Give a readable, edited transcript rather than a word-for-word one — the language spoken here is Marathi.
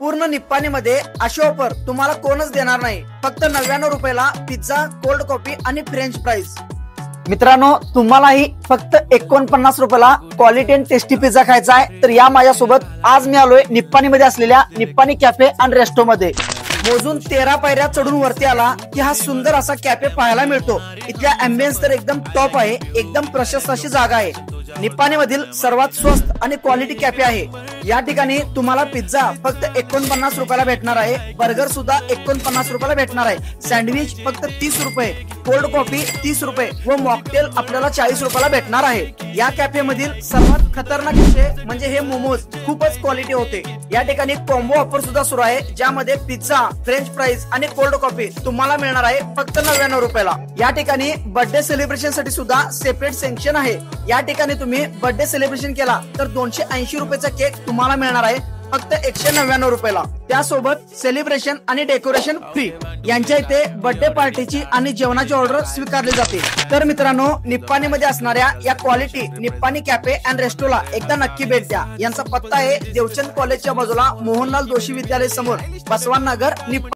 पूर्ण निप्पाणीमध्ये अशी ऑफर तुम्हाला कोणच देणार नाही। फक्त 99 रुपयाला पिझ्झा, कोल्ड कॉफी आणि फ्रेंच फ्राईज। मित्रांनो, तुम्हालाही फक्त 49 रुपयाला क्वालिटी अँड टेस्टी पिझ्झा खायचा आहे तर या माझ्यासोबत आज मी आलोय निप्पाणीमध्ये असलेल्या निप्पाणी कॅफे अँड रेस्टो मध्ये। मोजून 13 पायऱ्या चढून वरती आला की हा सुंदर असा कॅफे पाहायला मिळतो। इथल्या अँबियन्स तर एकदम टॉप आहे, एकदम प्रशस्त अशी जागा आहे। निप्पाणी मधील सर्वात स्वस्त आणि क्वालिटी कॅफे आहे। या ठिकाणी तुम्हाला पिझ्झा फक्त 49 रुपयाला भेटणार आहे, बर्गर सुद्धा 49 रुपयाला भेटणार आहे, सँडविच फक्त 30 रुपये, कोल्ड कॉफी 30 रुपये व मॉकटेल आपल्याला 40 रुपयाला भेटणार आहे। या कॅफे मधील सर्वात खतरनाक विषय म्हणजे हे मोमोज खूपच क्वालिटी होते। या ठिकाणी कॉम्बो ऑफर सुद्धा सुरू आहे, ज्यामध्ये पिझ्झा, फ्रेंच फ्राईज आणि कोल्ड कॉफी तुम्हाला मिळणार आहे फक्त 99 रुपयाला। या ठिकाणी बर्थडे सेलिब्रेशन साठी सुद्धा सेपरेट सेक्शन आहे। या ठिकाणी तुम्ही बर्थडे सेलिब्रेशन केला तर 280 रुपयाचा केक तुम्हाला मिळणार आहे फक्त 199 रुपयाला। त्यासोबत सेलिब्रेशन आणि डेकोरेशन फ्री। यांच्या इथे बर्थडे पार्टीची आणि जेवणाची ऑर्डर स्वीकारली जाते। तर मित्रांनो, निप्पाणी मध्ये असणाऱ्या या क्वालिटी निप्पाणी कॅफे अँड रेस्टोला एकदा नक्की भेट द्या। यांचा पत्ता आहे देवचंद कॉलेजच्या बाजूला मोहनलाल जोशी विद्यालय समोर, बसवान नगर, निप्पाणी।